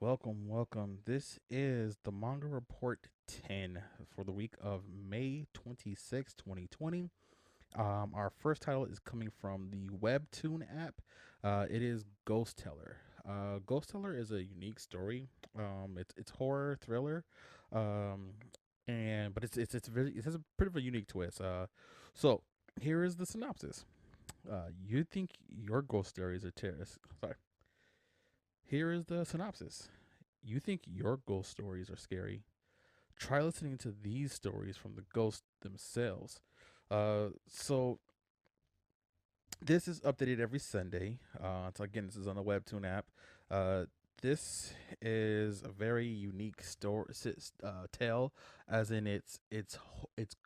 Welcome. This is the Manga Report 10 for the week of May 26, 2020. Our first title is coming from the Webtoon app. It is Ghost Teller. Ghost Teller is a unique story. It's horror thriller, um, and but it has a bit of a unique twist. So here is the synopsis. You think your ghost stories are terrorists? Sorry. Here is the synopsis. You think your ghost stories are scary? Try listening to these stories from the ghosts themselves. So this is updated every Sunday. So again, this is on the Webtoon app. Uh, this is a very unique tale, as in it's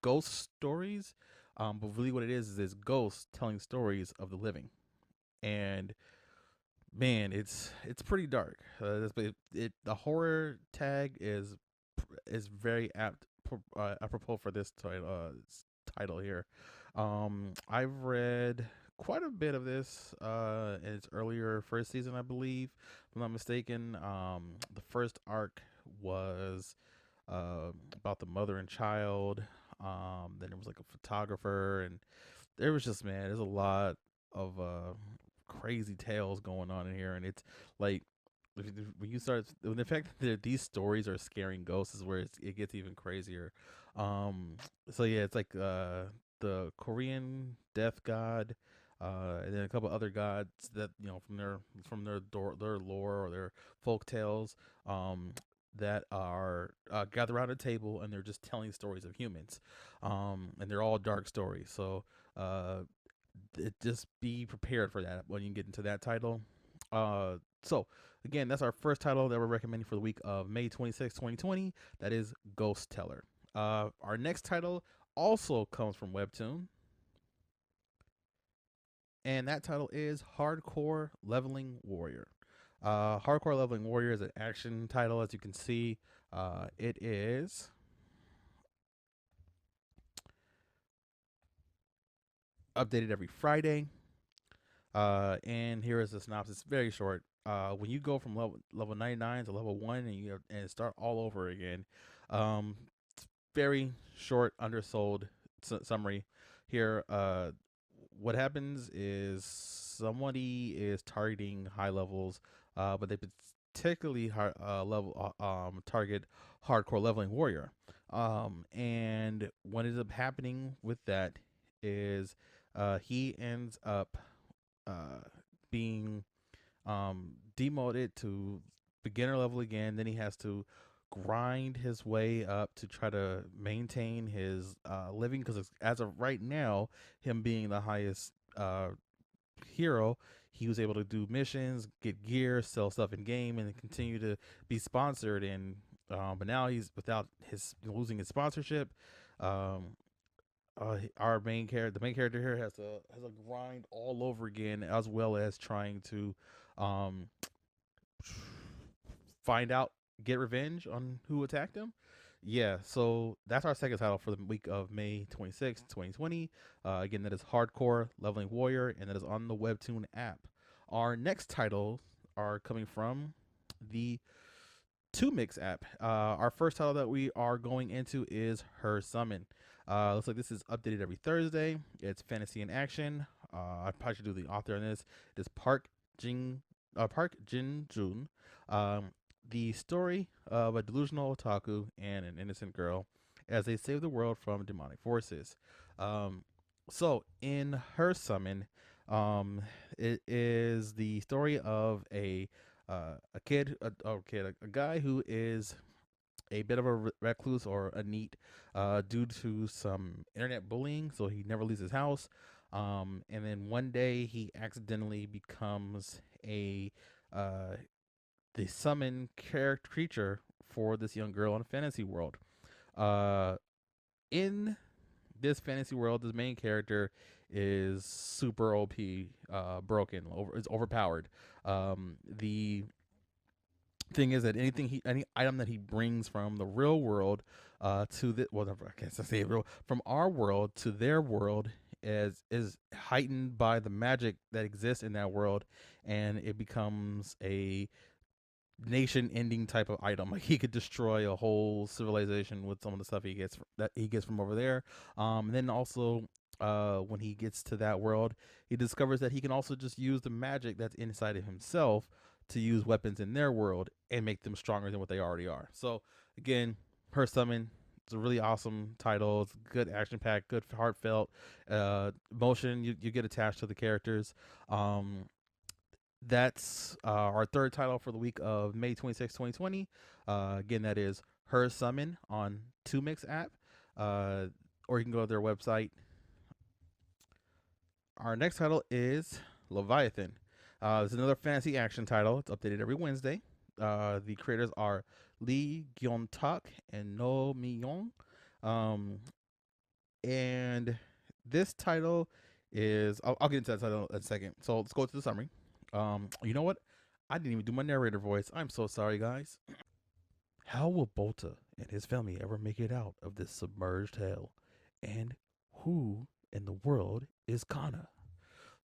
ghost stories. But really, what it is it's ghosts telling stories of the living, and man, it's pretty dark. The horror tag is very apropos for this title here. I've read quite a bit of this in its earlier first season, I believe, if I'm not mistaken. The first arc was about the mother and child. Then there was like a photographer, and there was just there's a lot of crazy tales going on in here, and it's like when you start when the fact that these stories are scaring ghosts is where it gets even crazier. So yeah, it's like the Korean death god, and then a couple other gods that their lore or their folk tales. That are gathered around a table and they're just telling stories of humans, and they're all dark stories. So uh, just be prepared for that when you get into that title. So again, that's our first title that we're recommending for the week of May 26, 2020. That is Ghost Teller. Our next title also comes from Webtoon, and that title is Hardcore Leveling Warrior. Hardcore Leveling Warrior is an action title, as you can see. It is updated every Friday. And here is the synopsis. It's very short. When you go from level 99 to level 1 and start all over again, um, very short, undersold summary here. What happens is somebody is targeting high levels, but they particularly target hardcore leveling warrior. And what ends up happening with that is he ends up being demoted to beginner level again. Then he has to grind his way up to try to maintain his living, because as of right now, him being the highest hero, he was able to do missions, get gear, sell stuff in game, and continue to be sponsored. And but now he's without his losing his sponsorship. Um, our the main character here has a grind all over again, as well as trying to um, find out, get revenge on who attacked him. Yeah, so that's our second title for the week of May 26, 2020. Again, that is Hardcore Leveling Warrior, and that is on the Webtoon app. Our next titles are coming from the Toomics app. Our first title that we are going into is Her Summon. Looks like this is updated every Thursday. It's fantasy in action. I probably should do the author on this. It is Park Jin Jun. The story of a delusional otaku and an innocent girl as they save the world from demonic forces. Um, so in Her Summon, it is the story of a guy who is a bit of a recluse or a neat due to some internet bullying, so he never leaves his house. And then one day he accidentally becomes a uh, the summon character creature for this young girl in a fantasy world. Uh, in this fantasy world, this main character is super OP, is overpowered. The thing is that any item that he brings from the real world to the well, I can't say real from our world to their world is heightened by the magic that exists in that world, and it becomes a nation-ending type of item. Like he could destroy a whole civilization with some of the stuff he gets from over there. And then also, when he gets to that world, he discovers that he can also just use the magic that's inside of himself to use weapons in their world and make them stronger than what they already are. So again, Her Summon. It's a really awesome title. It's good action pack, good heartfelt emotion. You get attached to the characters. That's our third title for the week of May 26, 2020. Again, that is Her Summon on Toomics app, or you can go to their website. Our next title is Leviathan. It's another fantasy action title. It's updated every Wednesday. The creators are Lee Gyeon-tak and No Mi-young. And this title is, I'll get into that title in a second. So let's go to the summary. You know what? I didn't even do my narrator voice. I'm so sorry, guys. How will Bolta and his family ever make it out of this submerged hell? And who in the world is Kana?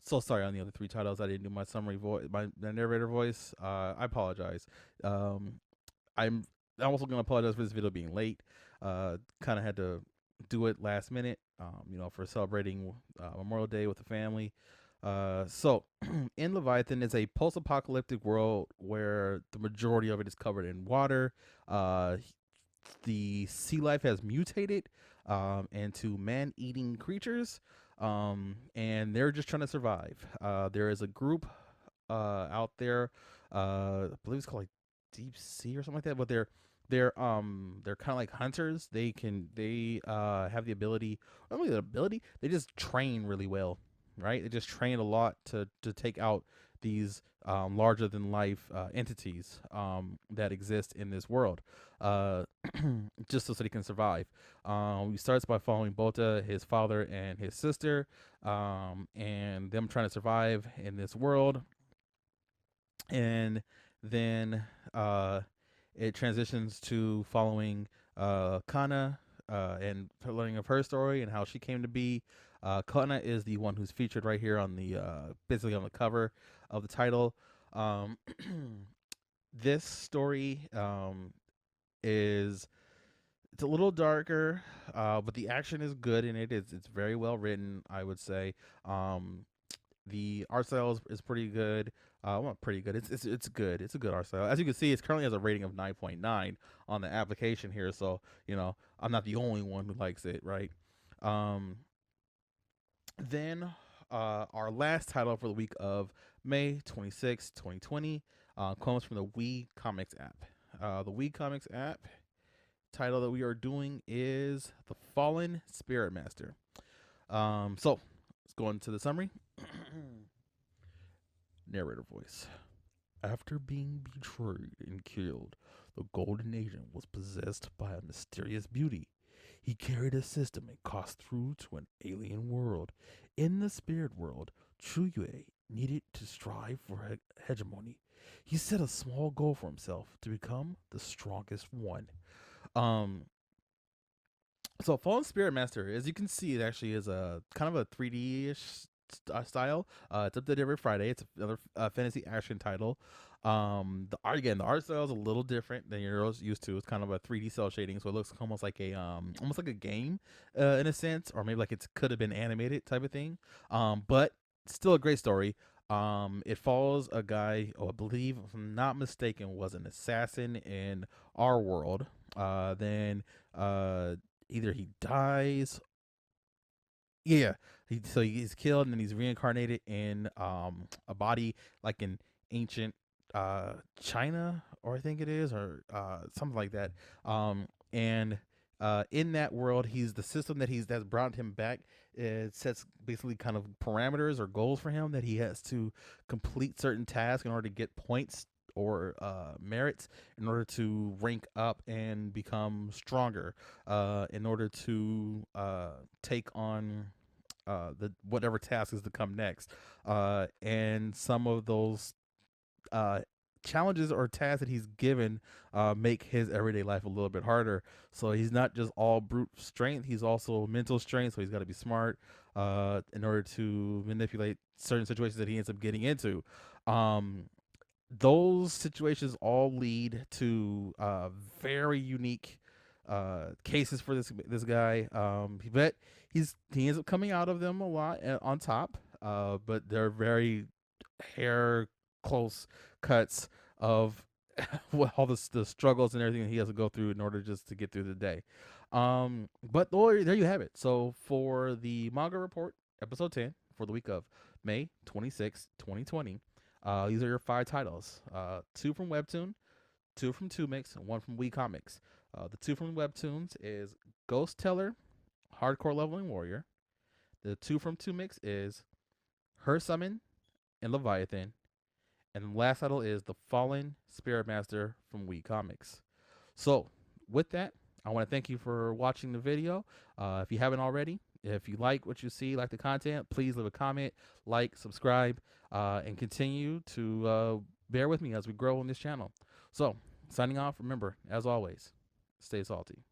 So sorry on the other three titles. I didn't do my summary voice, my narrator voice. I apologize. I'm also going to apologize for this video being late. Kind of had to do it last minute, for celebrating Memorial Day with the family. So, in Leviathan is a post-apocalyptic world where the majority of it is covered in water. The sea life has mutated into man-eating creatures, and they're just trying to survive. There is a group out there, I believe it's called like Deep Sea or something like that, but they're kind of like hunters. They have the ability, not only the ability, they just train really well, right? They just train a lot to take out these larger than life entities that exist in this world, just so they can survive. He starts by following Bota, his father, and his sister, and them trying to survive in this world. And then it transitions to following Kana and learning of her story and how she came to be. Kana is the one who's featured right here on the basically on the cover of the title. This story is, it's a little darker, but the action is good in it. It's very well written, I would say. The art style is pretty good. Well, not pretty good. It's good. It's a good art style. As you can see, it currently has a rating of 9.9 on the application here. So I'm not the only one who likes it, right? Then our last title for the week of May 26, 2020 comes from the WeComics app. The WeComics app title that we are doing is The Fallen Spirit Master. So let's go into the summary. Narrator voice. After being betrayed and killed, the Golden Agent was possessed by a mysterious beauty. He carried a system and crossed through to an alien world. In the spirit world, Chuyue needed to strive for hegemony. He set a small goal for himself to become the strongest one. So Fallen Spirit Master, as you can see, it actually is a kind of a 3D-ish style. It's updated every Friday. It's another fantasy action title. The art style is a little different than you're used to. It's kind of a 3D cell shading, so it looks almost like a game in a sense, or maybe like it could have been animated type of thing. But still a great story. It follows a guy who I believe, if I'm not mistaken, was an assassin in our world. Then either he dies. Yeah, he's killed and then he's reincarnated in a body like in ancient China, or I think it is, or something like that. And in that world, he's the system that's brought him back. It sets basically kind of parameters or goals for him that he has to complete certain tasks in order to get points or merits in order to rank up and become stronger, in order to take on the whatever task is to come next. And some of those challenges or tasks that he's given make his everyday life a little bit harder. So he's not just all brute strength, he's also mental strength, so he's got to be smart in order to manipulate certain situations that he ends up getting into. those situations all lead to very unique cases for this guy. But he ends up coming out of them a lot on top. But they're very hair close cuts of all the struggles and everything he has to go through in order just to get through the day. But there you have it. So for the Manga Report, episode 10, for the week of May 26, 2020, these are your 5 titles. 2 from Webtoon, 2 from Toomics, and 1 from WeComics. The 2 from Webtoons is Ghost Teller, Hardcore Leveling Warrior. The 2 from Toomics is Her Summon and Leviathan. And the last title is The Fallen Spirit Master from WeComics. So, with that, I want to thank you for watching the video. If you haven't already, if you like what you see, like the content, please leave a comment, like, subscribe, and continue to bear with me as we grow on this channel. So, signing off, remember, as always, stay salty.